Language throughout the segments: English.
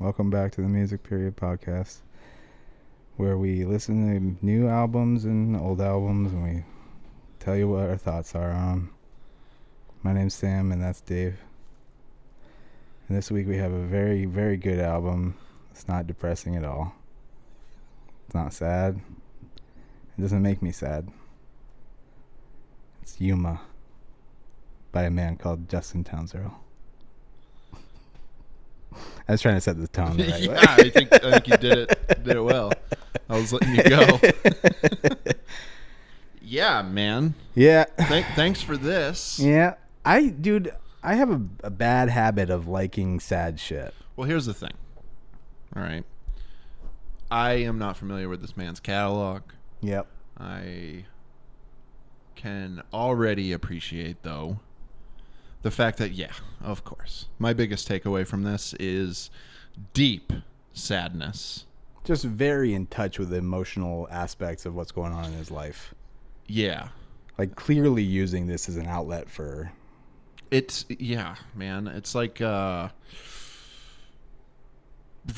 Welcome back to the Music Period podcast, where we listen to new albums and old albums, and we tell you what our thoughts are on them. My name's Sam, and that's Dave. And this week we have a very, very good album. It's not depressing at all. It's not sad. It doesn't make me sad. It's Yuma by a man called Justin Townes Earle. I was trying to set the tone the right way. I think you did it well. I was letting you go. Yeah, man. Yeah. Thanks for this. Yeah. I have a bad habit of liking sad shit. Well, here's the thing. All right. I am not familiar with this man's catalog. Yep. I can already appreciate, though, the fact that, yeah, of course, my biggest takeaway from this is deep sadness. Just very in touch with the emotional aspects of what's going on in his life. Yeah. Like, clearly using this as an outlet for... Yeah, man. It's like,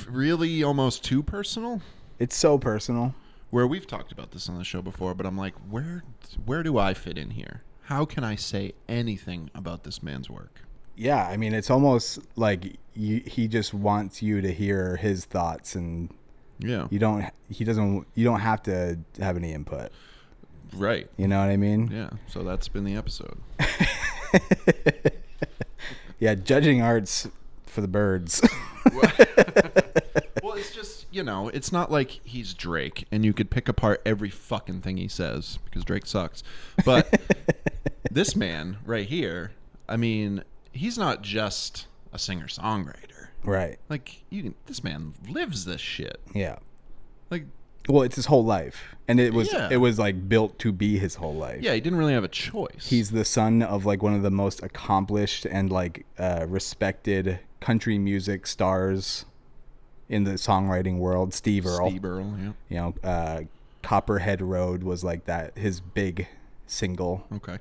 really almost too personal. It's so personal. Where we've talked about this on the show before, but I'm like, where do I fit in here? How can I say anything about this man's work? Yeah, I mean, it's almost like he just wants you to hear his thoughts, and yeah, you don't have to have any input. Right. You know what I mean? Yeah. So that's been the episode. Yeah, judging art's for the birds. Well, it's just, it's not like he's Drake and you could pick apart every fucking thing he says because Drake sucks. But this man right here, I mean, he's not just a singer-songwriter. Right. Like, this man lives this shit. Yeah. Like, well, it's his whole life, and it was like built to be his whole life. Yeah, he didn't really have a choice. He's the son of like one of the most accomplished and like respected country music stars in the songwriting world, Steve Earle. Steve Earle, yeah. You know, Copperhead Road was like his big single. Okay.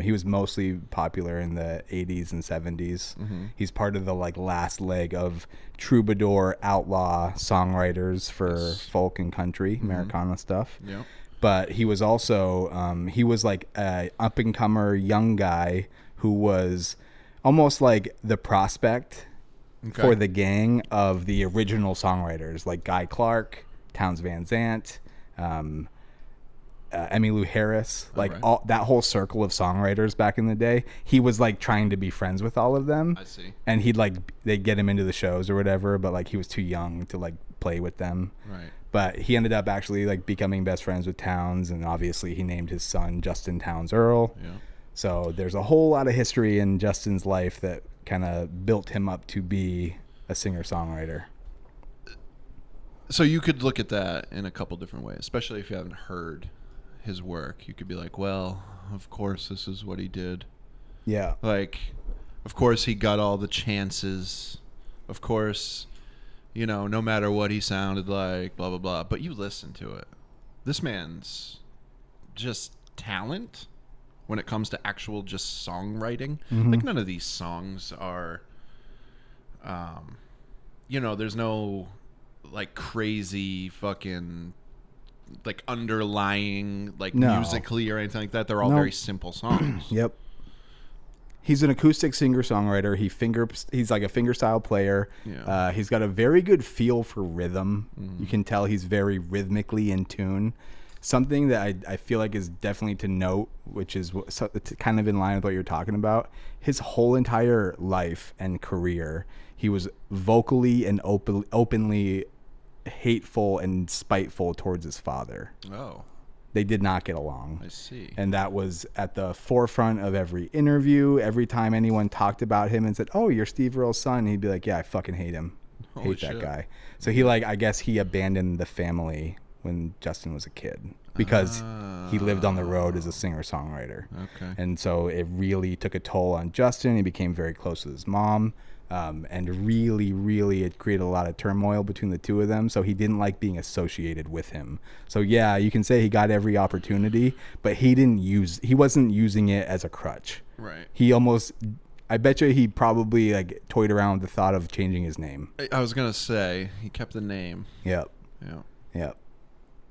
He was mostly popular in the 80s and 70s. Mm-hmm. He's part of the like last leg of troubadour outlaw songwriters for folk and country Americana stuff. Yeah. But he was also he was like a up and comer young guy who was almost like the prospect for the gang of the original songwriters like Guy Clark, Townes Van Zandt, Emmylou Harris, like all that whole circle of songwriters back in the day. He was like trying to be friends with all of them. I see. And they'd get him into the shows or whatever, but like he was too young to like play with them. Right. But he ended up actually like becoming best friends with Townes, and obviously he named his son Justin Townes Earle. Yeah. So there's a whole lot of history in Justin's life that kind of built him up to be a singer-songwriter. So you could look at that in a couple different ways, especially if you haven't heard his work. You could be like, well, of course this is what he did. Yeah. Like, of course he got all the chances. Of course, no matter what he sounded like, blah, blah, blah. But you listen to it. This man's just talent when it comes to actual just songwriting. Mm-hmm. Like, none of these songs are, there's no like crazy fucking like underlying like musically or anything like that. They're all very simple songs. Yep. He's an acoustic singer-songwriter. He's like a fingerstyle player. Yeah. He's got a very good feel for rhythm. Mm-hmm. You can tell he's very rhythmically in tune. Something that I feel like is definitely to note, which is it's kind of in line with what you're talking about. His whole entire life and career, he was vocally and openly hateful and spiteful towards his father. Oh. They did not get along. I see. And that was at the forefront of every interview. Every time anyone talked about him and said, "Oh, you're Steve Earle's son," he'd be like, "Yeah, I fucking hate him. Hate that guy." So I guess he abandoned the family when Justin was a kid because he lived on the road as a singer-songwriter. Okay. And so it really took a toll on Justin. He became very close with his mom. And really it created a lot of turmoil between the two of them. So he didn't like being associated with him. So yeah, you can say he got every opportunity, but he wasn't using it as a crutch. Right. He almost I bet you he probably like toyed around with the thought of changing his name. I was gonna say he kept the name. Yep. Yeah. Yep.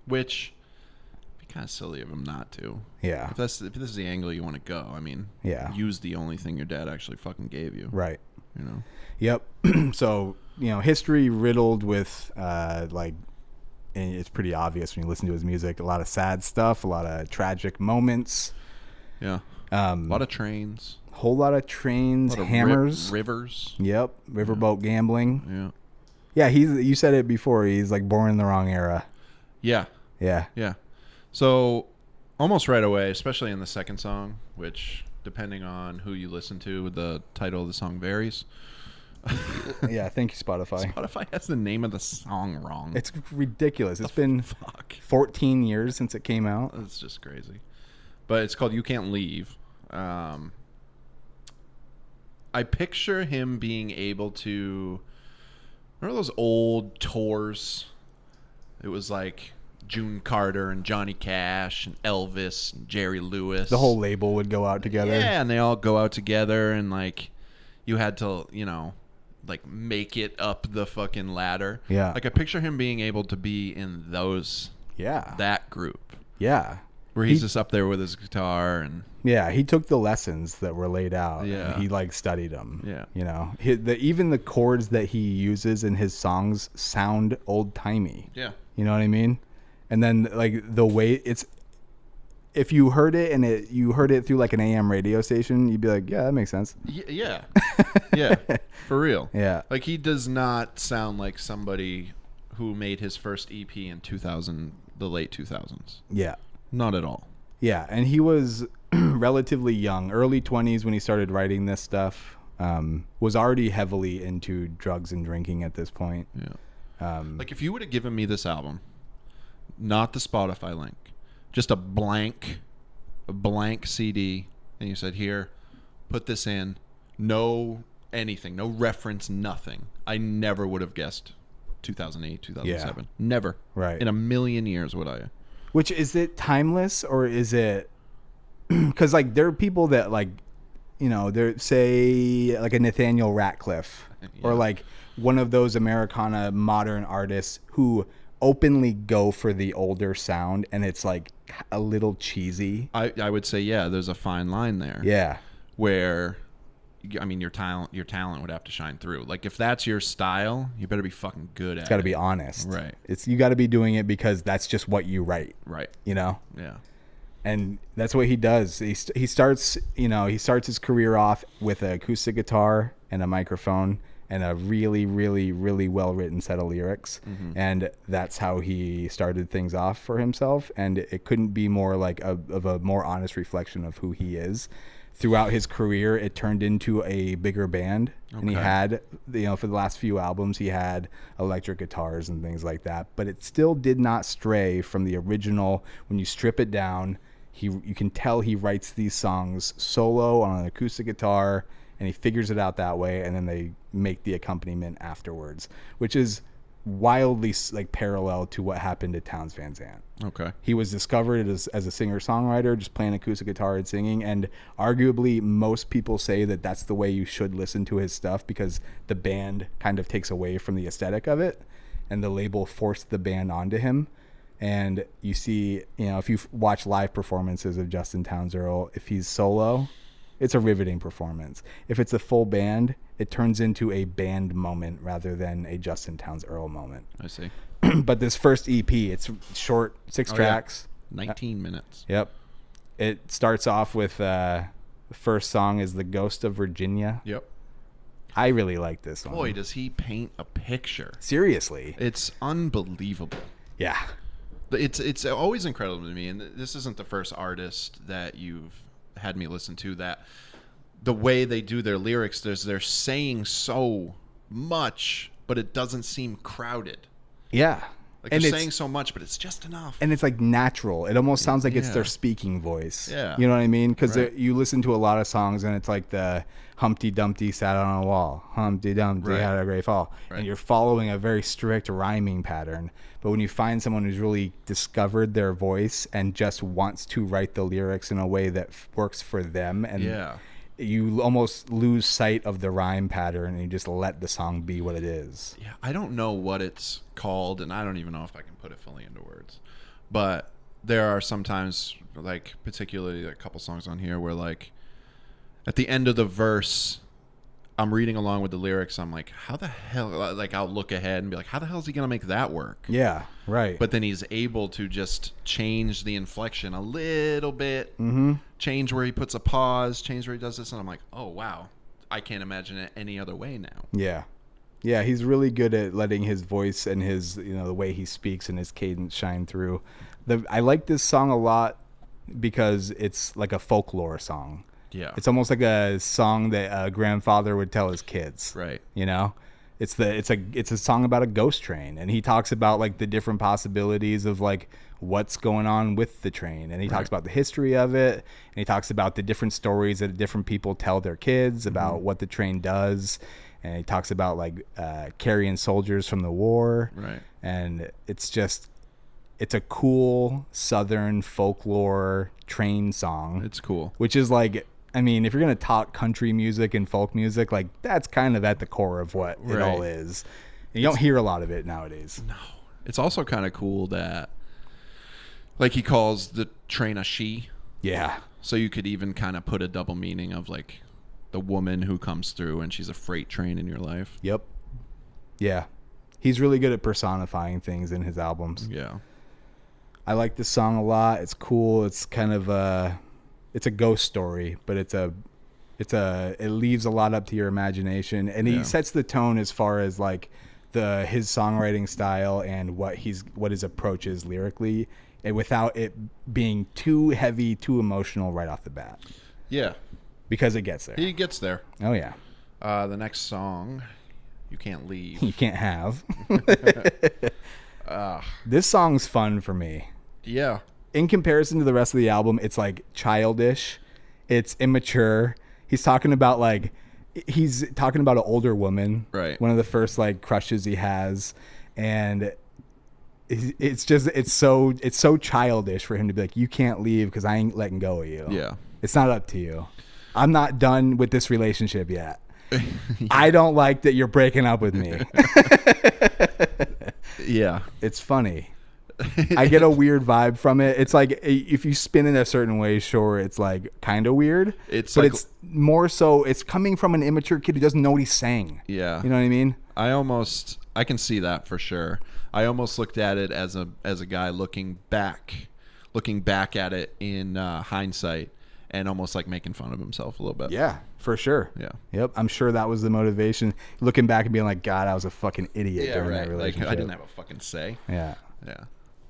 Which be kind of silly of him not to. Yeah. If this is the angle you want to go, I mean, use the only thing your dad actually fucking gave you. Right. You know. Yep. So history riddled with like, and it's pretty obvious when you listen to his music. A lot of sad stuff, a lot of tragic moments. Yeah. A lot of trains. Whole lot of trains, lot of hammers, rivers. Yep, riverboat Yeah. gambling. Yeah, you said it before. He's like born in the wrong era. Yeah. Yeah. Yeah. So almost right away, especially in the second song, which depending on who you listen to, the title of the song varies. Yeah, thank you, Spotify. Spotify has the name of the song wrong. It's ridiculous. It's been 14 years since it came out. It's just crazy. But it's called You Can't Leave. I picture him being able to... Remember those old tours? It was like June Carter and Johnny Cash and Elvis and Jerry Lewis. The whole label would go out together. Yeah, and they all go out together, and like you had to, like make it up the fucking ladder. Yeah. Like I picture him being able to be in those. Yeah. That group. Yeah. Where he's just up there with his guitar and. Yeah, he took the lessons that were laid out. Yeah. And he like studied them. Yeah. Even the chords that he uses in his songs sound old timey. Yeah. You know what I mean? And then like the way if you heard it and you heard it through like an AM radio station, you'd be like, yeah, that makes sense. Yeah. Yeah. For real. Yeah. Like he does not sound like somebody who made his first EP in the late 2000s. Yeah. Not at all. Yeah, and he was relatively young, early 20s when he started writing this stuff. Was already heavily into drugs and drinking at this point. Yeah. Like if you would have given me this album, not the Spotify link, just a blank CD, and you said, here, put this in, no anything, no reference, nothing, I never would have guessed 2008, 2007. Yeah. Never. Right. In a million years would I. Which, is it timeless or is it... Because like there are people that like, they're say like a Nathaniel Ratcliffe or like one of those Americana modern artists who openly go for the older sound and it's like a little cheesy. I would say, yeah, there's a fine line there. Yeah. Where, I mean, your talent would have to shine through. Like if that's your style, you better be fucking good at it. It's got to be honest. Right. You got to be doing it because that's just what you write. Right. Yeah. And that's what he does. He starts his career off with an acoustic guitar and a microphone and a really, really, really well-written set of lyrics. Mm-hmm. And that's how he started things off for himself. And it couldn't be more like of a more honest reflection of who he is. Throughout his career, it turned into a bigger band. Okay. And he had, for the last few albums, he had electric guitars and things like that. But it still did not stray from the original. When you strip it down, you can tell he writes these songs solo on an acoustic guitar, and he figures it out that way, and then they make the accompaniment afterwards, which is wildly like parallel to what happened to Townes Van Zandt. Okay. He was discovered as a singer-songwriter, just playing acoustic guitar and singing, and arguably most people say that that's the way you should listen to his stuff because the band kind of takes away from the aesthetic of it, and the label forced the band onto him. And you see, if you watch live performances of Justin Townes Earle, if he's solo, it's a riveting performance. If it's a full band, it turns into a band moment rather than a Justin Townes Earle moment. I see. But this first EP, it's short, 6 tracks. Yeah. 19 minutes. Yep. It starts off with the first song is The Ghost of Virginia. Yep. I really like this one. Boy, does he paint a picture. Seriously. It's unbelievable. Yeah. It's always incredible to me, and this isn't the first artist that you've had me listen to that the way they do their lyrics, they're saying so much, but it doesn't seem crowded. Yeah. Like they're saying so much, but it's just enough. And it's like natural. It almost sounds like it's their speaking voice. Yeah. You know what I mean? Because right. You listen to a lot of songs and it's like the Humpty Dumpty sat on a wall. Humpty Dumpty had a great fall. Right. And you're following a very strict rhyming pattern. But when you find someone who's really discovered their voice and just wants to write the lyrics in a way that works for them, and you almost lose sight of the rhyme pattern and you just let the song be what it is. Yeah, I don't know what it's called, and I don't even know if I can put it fully into words. But there are sometimes, like, particularly a couple songs on here where, like, at the end of the verse, I'm reading along with the lyrics. I'm like, how the hell? Like, I'll look ahead and be like, how the hell is he gonna make that work? Yeah, right. But then he's able to just change the inflection a little bit, change where he puts a pause, change where he does this, and I'm like, oh wow, I can't imagine it any other way now. Yeah, yeah. He's really good at letting his voice and his, the way he speaks and his cadence shine through. I like this song a lot because it's like a folklore song. Yeah. It's almost like a song that a grandfather would tell his kids. Right. It's a song about a ghost train, and he talks about like the different possibilities of like what's going on with the train, and he talks about the history of it, and he talks about the different stories that different people tell their kids about what the train does, and he talks about like carrying soldiers from the war. Right. And it's a cool Southern folklore train song. It's cool. Which is like, I mean, if you're going to talk country music and folk music, like that's kind of at the core of what it all is. And you don't hear a lot of it nowadays. No. It's also kind of cool that, like, he calls the train a she. Yeah. So you could even kind of put a double meaning of like the woman who comes through and she's a freight train in your life. Yep. Yeah. He's really good at personifying things in his albums. Yeah. I like this song a lot. It's cool. It's kind of it's a ghost story, but it leaves a lot up to your imagination, and he sets the tone as far as like his songwriting style and what his approach is lyrically, and without it being too heavy, too emotional right off the bat. Yeah. Because it gets there. He gets there. Oh yeah. The next song, You Can't Leave. You can't have. This song's fun for me. Yeah. In comparison to the rest of the album, it's like childish. It's immature. He's talking about an older woman. Right. One of the first like crushes he has. And it's so childish for him to be like, you can't leave because I ain't letting go of you. Yeah. It's not up to you. I'm not done with this relationship yet. I don't like that you're breaking up with me. Yeah. It's funny. I get a weird vibe from it. It's like if you spin it a certain way, sure, it's like kind of weird. But it's more so it's coming from an immature kid who doesn't know what he's saying. Yeah. You know what I mean? I can see that for sure. I almost looked at it as a guy looking back at it in hindsight and almost like making fun of himself a little bit. Yeah, for sure. Yeah. Yep. I'm sure that was the motivation. Looking back and being like, God, I was a fucking idiot during that relationship. Like I didn't have a fucking say. Yeah. Yeah.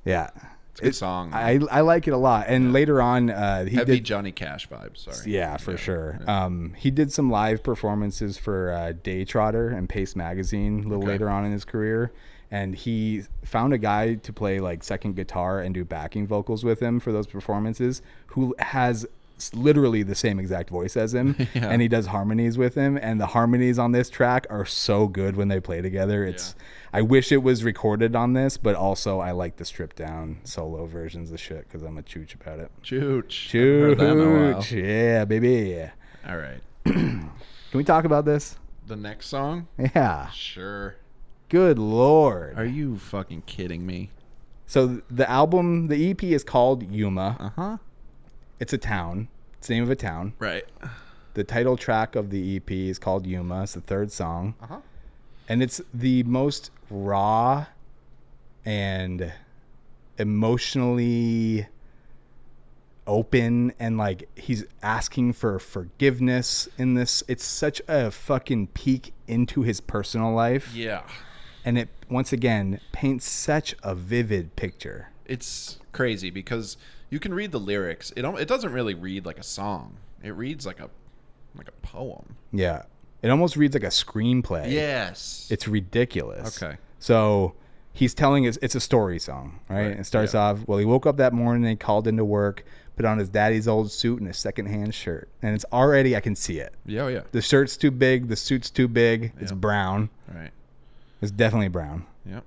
Yeah. It's a good song. I like it a lot. And later on, he heavy did Johnny Cash vibes. Sorry. Yeah, for sure. Yeah. He did some live performances for Day Trotter and Pace Magazine a little later on in his career. And he found a guy to play like second guitar and do backing vocals with him for those performances who has literally the same exact voice as him. Yeah. And he does harmonies with him, and the harmonies on this track are so good when they play together. I wish it was recorded on this, but also I like the stripped down solo versions of shit because I'm a chooch about it. Chooch. Yeah, baby. All right. Can we talk about this? The next song? Yeah. Sure. Good Lord. Are you fucking kidding me? So the EP is called Yuma. Uh-huh. It's a town. It's the name of a town. Right. The title track of the EP is called Yuma. It's the third song. Uh-huh. And it's the most raw and emotionally open, and like he's asking for forgiveness in this. It's such a fucking peek into his personal life. Yeah. And it, once again, paints such a vivid picture. It's crazy because you can read the lyrics. It doesn't really read like a song. It reads like a poem. Yeah. It almost reads like a screenplay. Yes. It's ridiculous. Okay. So he's telling us it's a story song, right? It starts off, well, he woke up that morning and he called into work, put on his daddy's old suit and a secondhand shirt. And it's already, I can see it. Yeah, yeah. The shirt's too big. The suit's too big. It's brown. Right. It's definitely brown. Yep.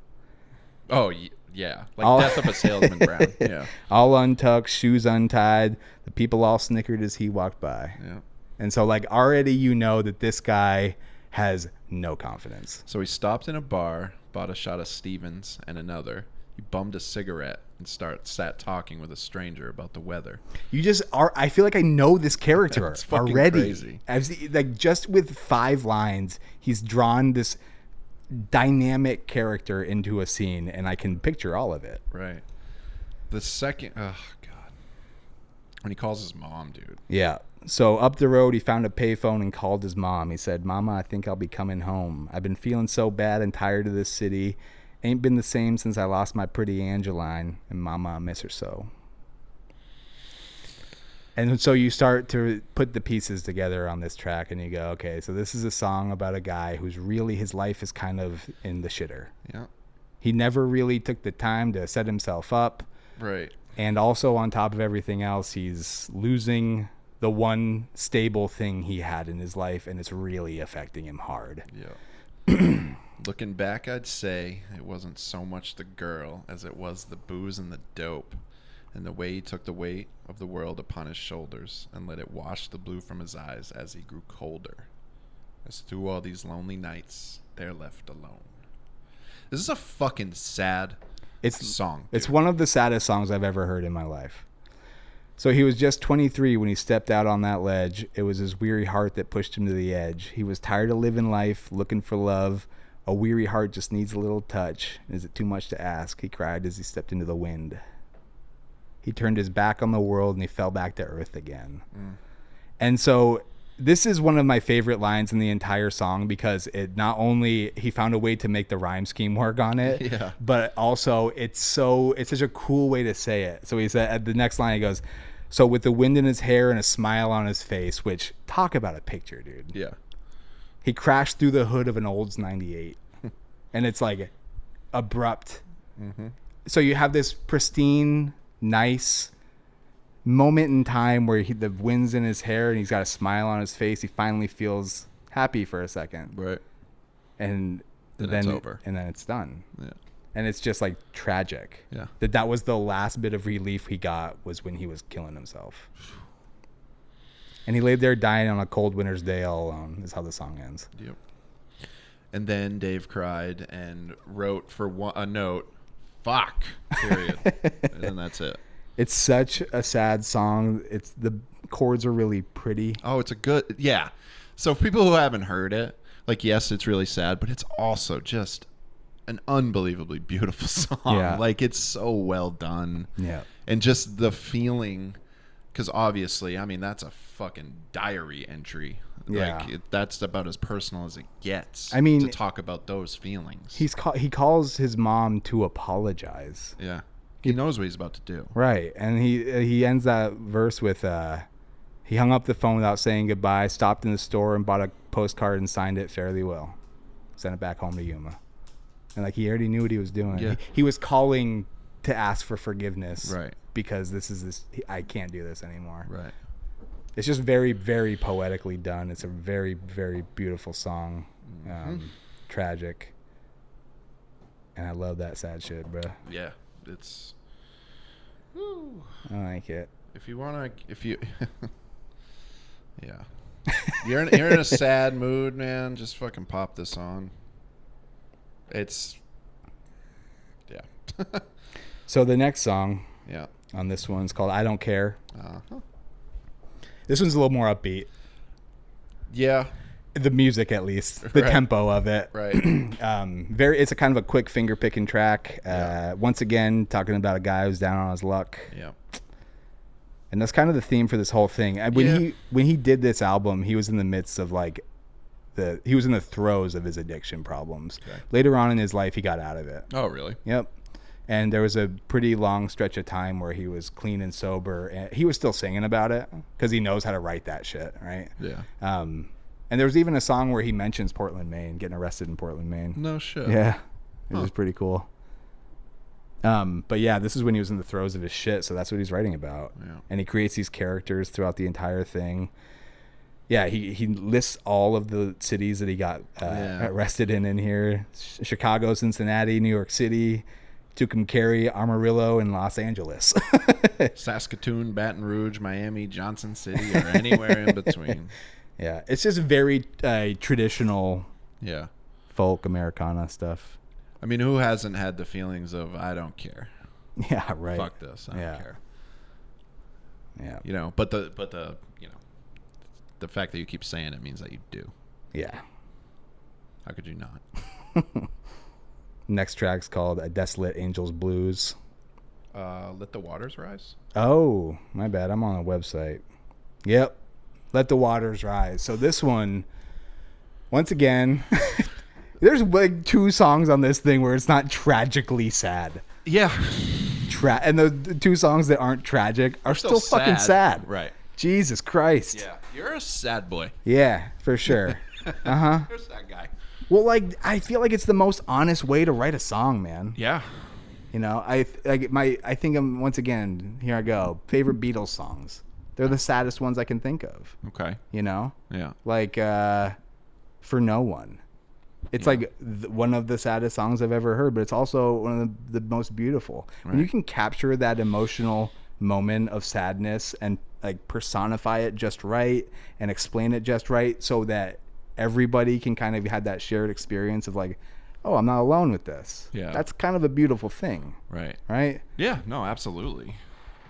Oh, yeah. Like Death of a Salesman brown. Yeah. All untucked, shoes untied. The people all snickered as he walked by. Yeah. And so like already you know that this guy has no confidence. So he stopped in a bar, bought a shot of Stevens and another. He bummed a cigarette and sat talking with a stranger about the weather. You just are. I feel like I know this character It's fucking already. crazy. I've seen, like just with 5 lines, he's drawn this dynamic character into a scene, and I can picture all of it. Right. The second, oh God, when he calls his mom, dude. Yeah. So up the road, he found a payphone and called his mom. He said, "Mama, I think I'll be coming home. I've been feeling so bad and tired of this city. Ain't been the same since I lost my pretty Angeline. And Mama, I miss her so." And so you start to put the pieces together on this track, and you go, okay, so this is a song about a guy who's really, his life is kind of in the shitter. Yeah. He never really took the time to set himself up. Right. And also on top of everything else, he's losing the one stable thing he had in his life, and it's really affecting him hard. Yeah. Looking back, I'd say it wasn't so much the girl as it was the booze and the dope, and the way he took the weight of the world upon his shoulders and let it wash the blue from his eyes as he grew colder. As through all these lonely nights, they're left alone. This is a fucking sad song. Dude. It's one of the saddest songs I've ever heard in my life. So he was just 23 when he stepped out on that ledge. It was his weary heart that pushed him to the edge. He was tired of living life, looking for love. A weary heart just needs a little touch. Is it too much to ask? He cried as he stepped into the wind. He turned his back on the world and he fell back to earth again. And so this is one of my favorite lines in the entire song, because it not only he found a way to make the rhyme scheme work on it, Yeah. but also it's such a cool way to say it. So he said at the next line, he goes, "So with the wind in his hair and a smile on his face," which, talk about a picture, dude. Yeah. He crashed through the hood of an Olds 98. And it's like abrupt. Mm-hmm. So you have this pristine, nice moment in time where the wind's in his hair and he's got a smile on his face. He finally feels happy for a second. Right. And then it's over. And then it's done. Yeah. And it's just like tragic. Yeah. That was the last bit of relief he got, was when he was killing himself. And he laid there dying on a cold winter's day all alone, is how the song ends. Yep. And then Dave cried and wrote for a note, "Fuck," period. And then that's it. It's such a sad song. The chords are really pretty. Oh, it's a good, yeah. So for people who haven't heard it, like, yes, it's really sad, but it's also just an unbelievably beautiful song. Yeah. Like, it's so well done. Yeah. And just the feeling, because obviously, I mean, that's a fucking diary entry. Yeah. Like, that's about as personal as it gets. I mean, to talk about those feelings. He calls his mom to apologize. Yeah. He knows what he's about to do. Right. And he ends that verse with, he hung up the phone without saying goodbye, stopped in the store and bought a postcard and signed it fairly well. Sent it back home to Yuma. And like, he already knew what he was doing. Yeah. He was calling to ask for forgiveness. Right. Because I can't do this anymore. Right. It's just very, very poetically done. It's a very, very beautiful song. Tragic. And I love that sad shit, bro. Yeah. It's... I like it. Yeah. You're in a sad mood, man, just fucking pop this on. It's... Yeah. So the next song Yeah. on this one's called "I Don't Care." Uh-huh. This one's a little more upbeat. Yeah. The music, at least, the Right. tempo of it. Right. It's a kind of a quick finger picking track. Yeah. Once again, talking about a guy who's down on his luck. Yeah. And that's kind of the theme for this whole thing. And when he did this album, he was in the midst of he was in the throes of his addiction problems. Okay. Later on in his life, he got out of it. Oh, really? Yep. And there was a pretty long stretch of time where he was clean and sober, and he was still singing about it because he knows how to write that shit, right? Yeah. And there was even a song where he mentions Portland, Maine, getting arrested in Portland, Maine. No shit. Yeah. It was pretty cool. But yeah, this is when he was in the throes of his shit, so that's what he's writing about. Yeah. And he creates these characters throughout the entire thing. Yeah, he lists all of the cities that he got arrested in here. Chicago, Cincinnati, New York City, Tucumcari, Amarillo, and Los Angeles. Saskatoon, Baton Rouge, Miami, Johnson City, or anywhere in between. Yeah, it's just very traditional Yeah. folk Americana stuff. I mean, who hasn't had the feelings of, I don't care. Yeah, right. Fuck this. I don't care. Yeah. You know, but the you know, the fact that you keep saying it means that you do. Yeah. How could you not? Next track's called A Desolate Angel's Blues. Let the Waters Rise? Oh, my bad. I'm on a website. Yep. Let the Waters Rise. So this one, once again, there's like 2 songs on this thing where it's not tragically sad. Yeah. And the 2 songs that aren't tragic are still fucking sad. Right. Jesus Christ. Yeah. You're a sad boy. Yeah, for sure. Uh-huh. You're a sad guy. Well, like, I feel like it's the most honest way to write a song, man. Yeah. You know, I think I'm, once again, here I go, favorite Beatles songs. They're the saddest ones I can think of. Okay. You know? Yeah. Like, For No One. It's like one of the saddest songs I've ever heard, but it's also one of the most beautiful. Right. When you can capture that emotional moment of sadness and like personify it just right and explain it just right so that everybody can kind of have that shared experience of like, oh, I'm not alone with this. Yeah. That's kind of a beautiful thing. Right. Right? Yeah. No, absolutely.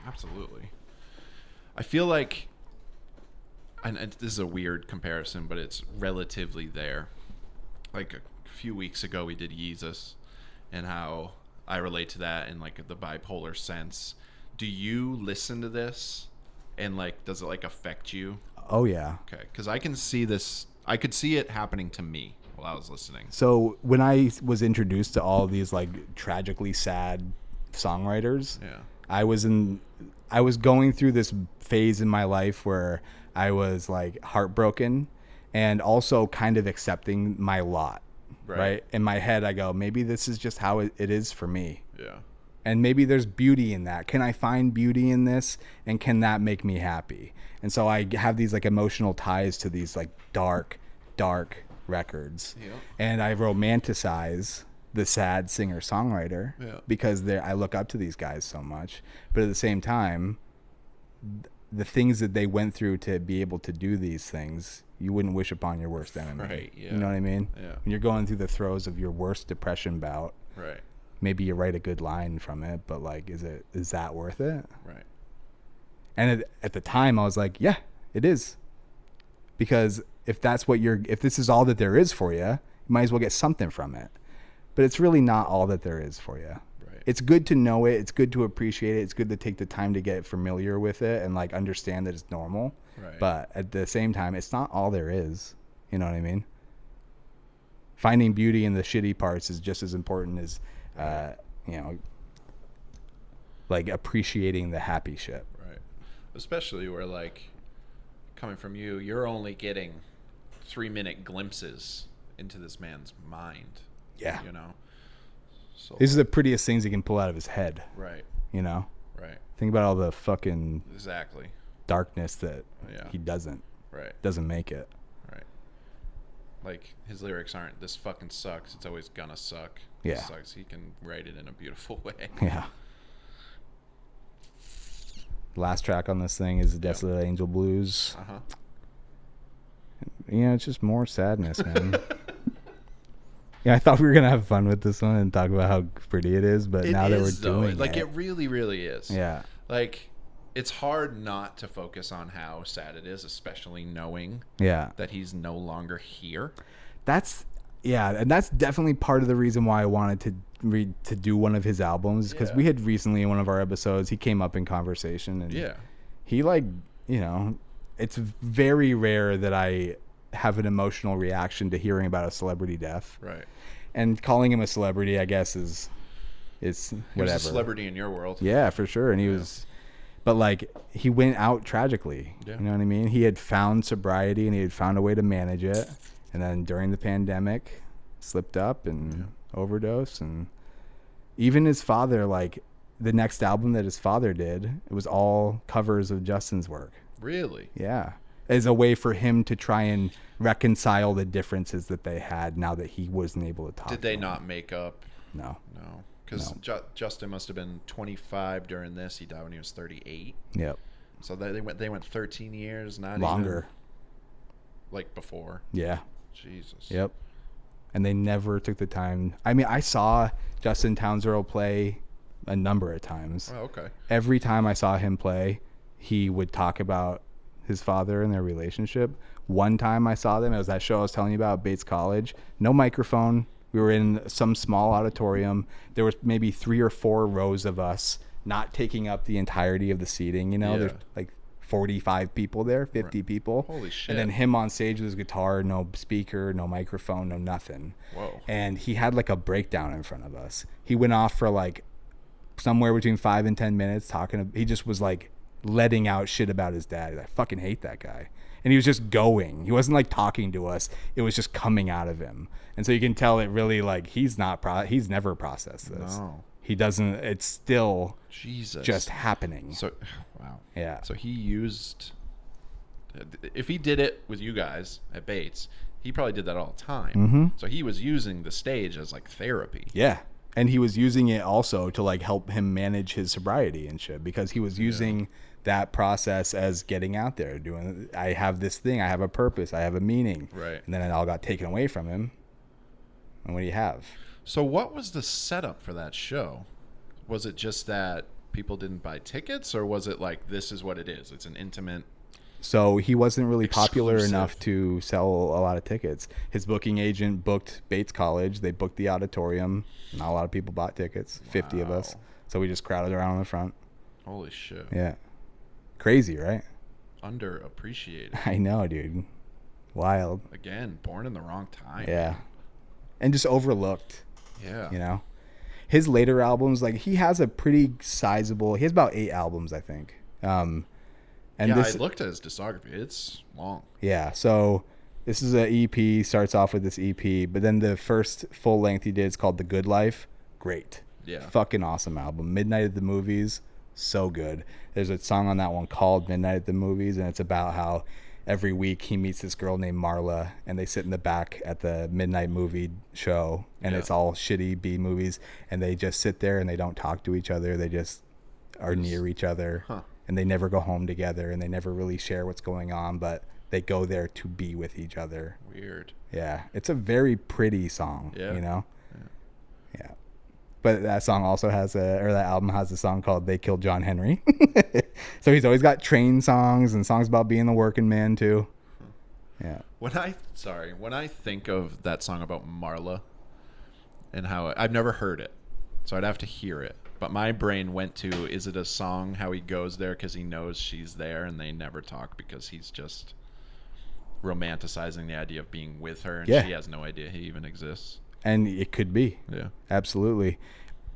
Absolutely. I feel like, and this is a weird comparison, but it's relatively there. Like a few weeks ago, we did Yeezus, and how I relate to that in like the bipolar sense. Do you listen to this, and like, does it like affect you? Oh, yeah. Okay, because I can see this. I could see it happening to me while I was listening. So when I was introduced to all these like tragically sad songwriters, Yeah. I was going through this phase in my life where I was like heartbroken and also kind of accepting my lot. Right. In my head, I go, maybe this is just how it is for me. Yeah. And maybe there's beauty in that. Can I find beauty in this? And can that make me happy? And so I have these like emotional ties to these like dark records. Yeah. And I romanticize the sad singer-songwriter because I look up to these guys so much. But at the same time, the things that they went through to be able to do these things, you wouldn't wish upon your worst enemy. Right, yeah. You know what I mean? Yeah. When you're going through the throes of your worst depression bout, Right. maybe you write a good line from it, but like, is that worth it? Right. And at the time I was like, yeah, it is. Because if this is all that there is for you, you might as well get something from it. But it's really not all that there is for you. Right. It's good to know it. It's good to appreciate it. It's good to take the time to get familiar with it and like understand that it's normal. Right. But at the same time, it's not all there is. You know what I mean? Finding beauty in the shitty parts is just as important as, like appreciating the happy shit. Right. Especially where like, coming from you, you're only getting 3-minute glimpses into this man's mind. Yeah. You know? So These are the prettiest things he can pull out of his head. Right. You know? Right. Think about all the fucking Exactly. darkness that Yeah. he doesn't make it. Right. Like, his lyrics aren't, this fucking sucks, it's always gonna suck. Yeah. This sucks. He can write it in a beautiful way. Yeah. Last track on this thing is the Desolate Angel Blues. Uh-huh. You know, it's just more sadness, man. Yeah, I thought we were gonna have fun with this one and talk about how pretty it is, but now that we're doing like it, it really, really is. yeah, Like, it's hard not to focus on how sad it is, especially knowing yeah, that he's no longer here. and that's definitely part of the reason why I wanted to do one of his albums, because we had recently in one of our episodes he came up in conversation and he like, you know, it's very rare that I have an emotional reaction to hearing about a celebrity death. Right. And calling him a celebrity, I guess, is He whatever. was a celebrity in your world. Yeah, for sure. And he was, but like, he went out tragically. Yeah. You know what I mean? He had found sobriety and he had found a way to manage it. And then during the pandemic, slipped up and overdosed. And even his father, like, the next album that his father did, it was all covers of Justin's work. Really? Yeah. As a way for him to try and reconcile the differences that they had now that he wasn't able to talk. Did they not make up? No. No. Because No. Justin must have been 25 during this. He died when he was 38. Yep. So they went 13 years, not Longer. even like before. Yeah. Jesus. Yep. And they never took the time. I mean, I saw Justin Townes Earle play a number of times. Oh, okay. Every time I saw him play, he would talk about his father and their relationship. One time I saw them, it was that show I was telling you about, Bates College. No microphone. We were in some small auditorium. There was maybe 3 or 4 rows of us, not taking up the entirety of the seating. You know, Yeah. there's like 45 people there, 50 people. Holy shit. And then him on stage with his guitar, no speaker, no microphone, no nothing. Whoa. And he had like a breakdown in front of us. He went off for like somewhere between 5 and 10 minutes talking. He just was like letting out shit about his dad. I fucking hate that guy. And he was just going. He wasn't like talking to us. It was just coming out of him. And so you can tell it really like he's never processed this. No. He doesn't. It's still Jesus. just happening. So, wow. Yeah. So he used. If he did it with you guys at Bates, he probably did that all the time. Mm-hmm. So he was using the stage as like therapy. Yeah. And he was using it also to like help him manage his sobriety and shit, because he was using that process as getting out there, doing, I have this thing, I have a purpose, I have a meaning. Right. And then it all got taken away from him. And what do you have? So what was the setup for that show? Was it just that people didn't buy tickets, or was it like, this is what it is? It's an intimate. So he wasn't really popular Exclusive. enough to sell a lot of tickets. His booking agent booked Bates College. They booked the auditorium. Not a lot of people bought tickets, 50 of us. Wow. So we just crowded around in the front. Holy shit. Yeah. Crazy, right? Underappreciated. I know, dude. Wild. Again, born in the wrong time. Yeah. And just overlooked, Yeah. you know? His later albums, like, he has a pretty sizable, he has about 8 albums, I think. And yeah, this, I looked at his discography. It's long. yeah, so this is an EP, starts off with this EP, but then the first full length he did is called The Good Life. Great. Yeah. Fucking awesome album. Midnight at the Movies, so good. There's a song on that one called Midnight at the Movies, and it's about how every week he meets this girl named Marla, and they sit in the back at the midnight movie show, and it's all shitty B movies, and they just sit there and they don't talk to each other. They just are near each other, and they never go home together, and they never really share what's going on, but they go there to be with each other. Weird. Yeah, it's a very pretty song, Yeah. you know? Yeah. But that song also has that album has a song called They Killed John Henry. So he's always got train songs and songs about being the working man too. Yeah. When I think of that song about Marla and how I've never heard it, so I'd have to hear it. But my brain went to, is it a song how he goes there because he knows she's there and they never talk because he's just romanticizing the idea of being with her and she has no idea he even exists? And it could be. Yeah. Absolutely.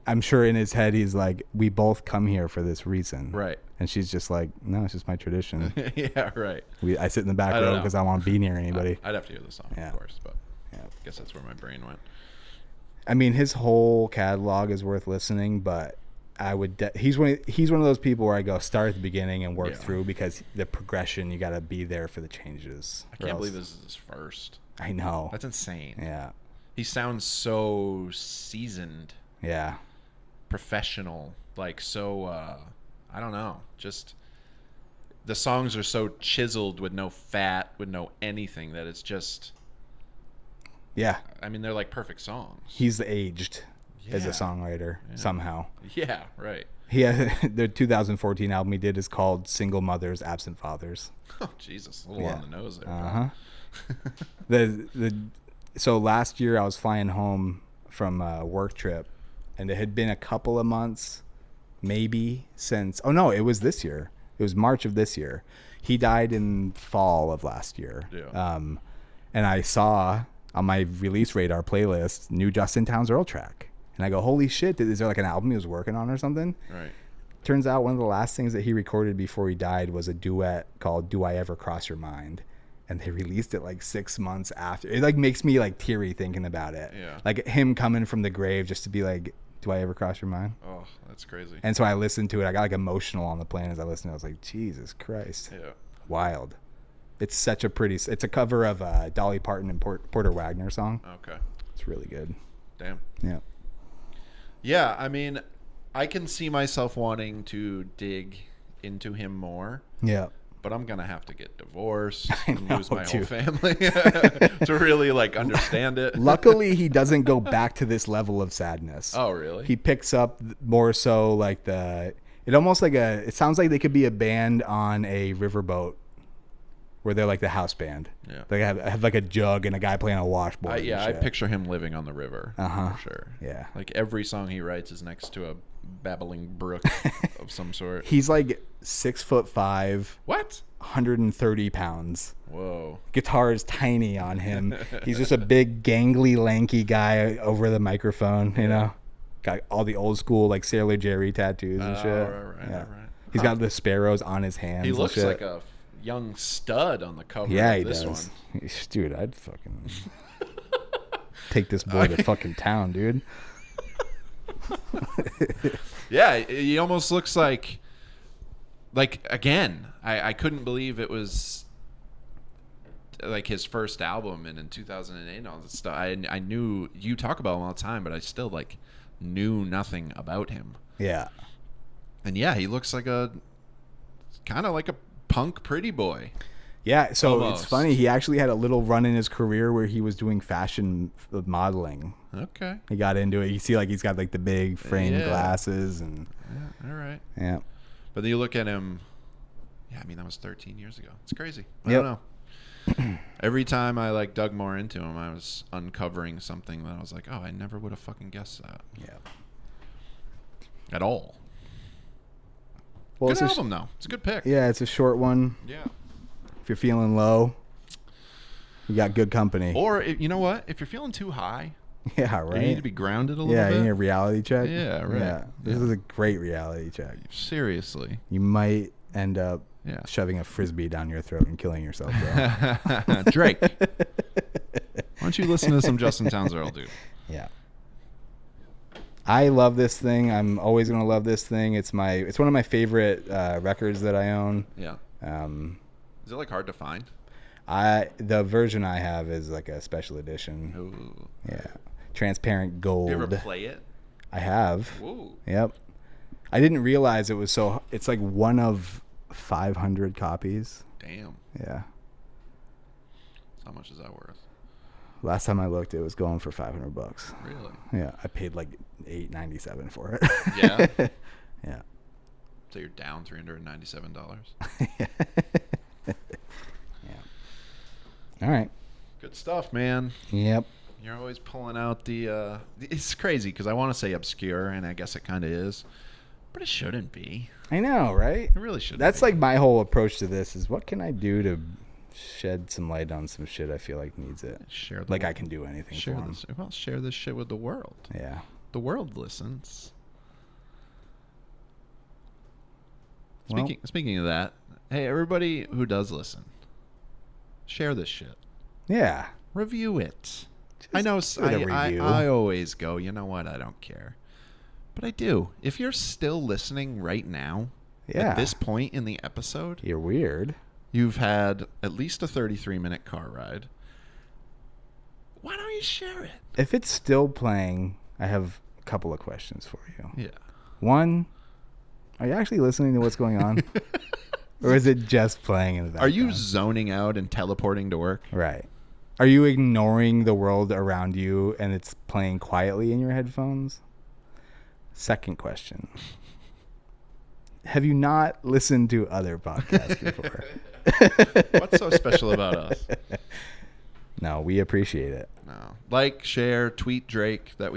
I'm sure in his head he's like, we both come here for this reason. Right. And she's just like, no, it's just my tradition. Yeah, right. I sit in the back I don't row know. because I want to be near anybody. I'd have to hear the song, Yeah. of course, but Yeah. I guess that's where my brain went. I mean, his whole catalog is worth listening, but I would. He's one of those people where I go start at the beginning and work through, because the progression, you got to be there for the changes. I can't believe this is his first. I know. That's insane. Yeah. He sounds so seasoned, Yeah. professional, like so. I don't know. Just the songs are so chiseled with no fat, with no anything, that it's just. Yeah. I mean, they're like perfect songs. He's aged as a Yeah. songwriter somehow. Yeah, right. The 2014 album he did is called Single Mothers, Absent Fathers. Oh, Jesus, a little on the nose there. Uh-huh. So last year I was flying home from a work trip, and it had been a couple of months maybe since, oh no, it was this year. It was March of this year. He died in fall of last year. Yeah. And I saw on my release radar playlist new Justin Townes Earle track. And I go, holy shit, is there like an album he was working on or something? Right. Turns out one of the last things that he recorded before he died was a duet called Do I Ever Cross Your Mind? And they released it like 6 months after. It like makes me like teary thinking about it. Yeah. Like him coming from the grave just to be like, do I ever cross your mind? Oh, that's crazy. And so I listened to it. I got like emotional on the plane as I listened. I was like, Jesus Christ. Yeah. Wild. It's such a pretty, it's a cover of a Dolly Parton and Porter Wagner song. Okay. It's really good. Damn. Yeah. Yeah, I mean, I can see myself wanting to dig into him more. Yeah. But I'm gonna have to get divorced I and know, lose my dude. whole family to really like understand it. Luckily, he doesn't go back to this level of sadness. Oh, really? He picks up more so like it sounds like they could be a band on a riverboat where they're like the house band. Yeah. They have like a jug and a guy playing a washboard. I picture him living on the river. For sure. Yeah. Like every song he writes is next to a babbling brook of some sort. He's like 6'5". What? 130 pounds. Whoa. Guitar is tiny on him. He's just a big, gangly, lanky guy over the microphone, you know? Got all the old school, like, Sailor Jerry tattoos and shit. Right. He's got the sparrows on his hands. He looks shit. like a young stud on the cover Yeah, of he this does. one. Dude, I'd fucking take this boy to fucking town, dude. Yeah, he almost looks like again, I couldn't believe it was like his first album and in 2008 and all this stuff. I knew you talk about him all the time, but I still like knew nothing about him. Yeah. And yeah, he looks like a kind of like a punk pretty boy. Yeah, so Almost. It's funny. He actually had a little run in his career where he was doing fashion modeling. Okay. He got into it. You see, like, he's got, like, the big framed glasses. And Yeah, all right. yeah. But then you look at him. Yeah, I mean, that was 13 years ago. It's crazy. I Yep. don't know. Every time I, like, dug more into him, I was uncovering something that I was like, oh, I never would have fucking guessed that. Yeah. At all. Well, Good album, though. It's a good pick. Yeah, it's a short one. Yeah. If you're feeling low, you got good company. Or, you know what? If you're feeling too high, Yeah, right. you need to be grounded a little Yeah, bit. you need a reality check. Yeah, right. Yeah, this is a great reality check. Seriously. You might end up Yeah. shoving a frisbee down your throat and killing yourself, bro. Drake. Why don't you listen to some Justin Townes Earle, dude? Yeah. I love this thing. I'm always gonna love this thing. It's one of my favorite records that I own. Yeah. Is it like hard to find? The version I have is like a special edition. Ooh. Yeah. Transparent gold. You ever play it? I have. Ooh. Yep. I didn't realize it was so. It's like one of 500 copies. Damn. Yeah. So how much is that worth? Last time I looked, it was going for $500. Really? Yeah, I paid like $8.97 for it. Yeah. Yeah. So you're down $397. Yeah. All right. Good stuff, man. Yep. You're always pulling out the. It's crazy because I want to say obscure, and I guess it kind of is, but it shouldn't be. I know, right? It really shouldn't. That's be. like my whole approach to this is what can I do to shed some light on some shit I feel like needs it. Share the Like I world. can do anything Share for 'em. this. Well, share this shit with the world. Yeah. The world listens. Well- Speaking of that, hey, everybody who does listen, share this shit. Yeah. Review it. Just I know give it a review. I always go, you know what, I don't care. But I do. If you're still listening right now, Yeah. at this point in the episode, You're weird. you've had at least a 33-minute car ride. Why don't you share it? If it's still playing, I have a couple of questions for you. Yeah. One, are you actually listening to what's going on? Or is it just playing in the Are background? you zoning out and teleporting to work? Right. Are you ignoring the world around you and it's playing quietly in your headphones? Second question. Have you not listened to other podcasts before? What's so special about us? No, we appreciate it. No. Like, share, tweet Drake that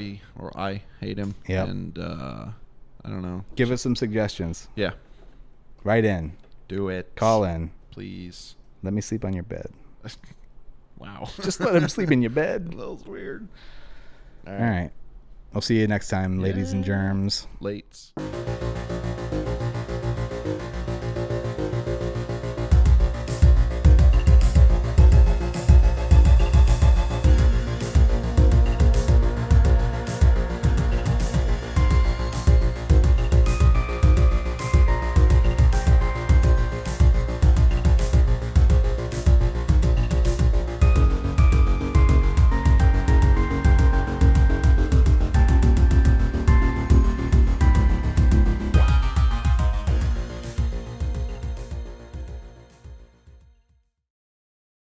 I hate him. Yep. And I don't know. Give us some suggestions. Yeah. Write in. Do it. Call in. Please. Let me sleep on your bed. Wow. Just let him sleep in your bed. That was weird. All right. I'll see you next time, ladies and germs. Late.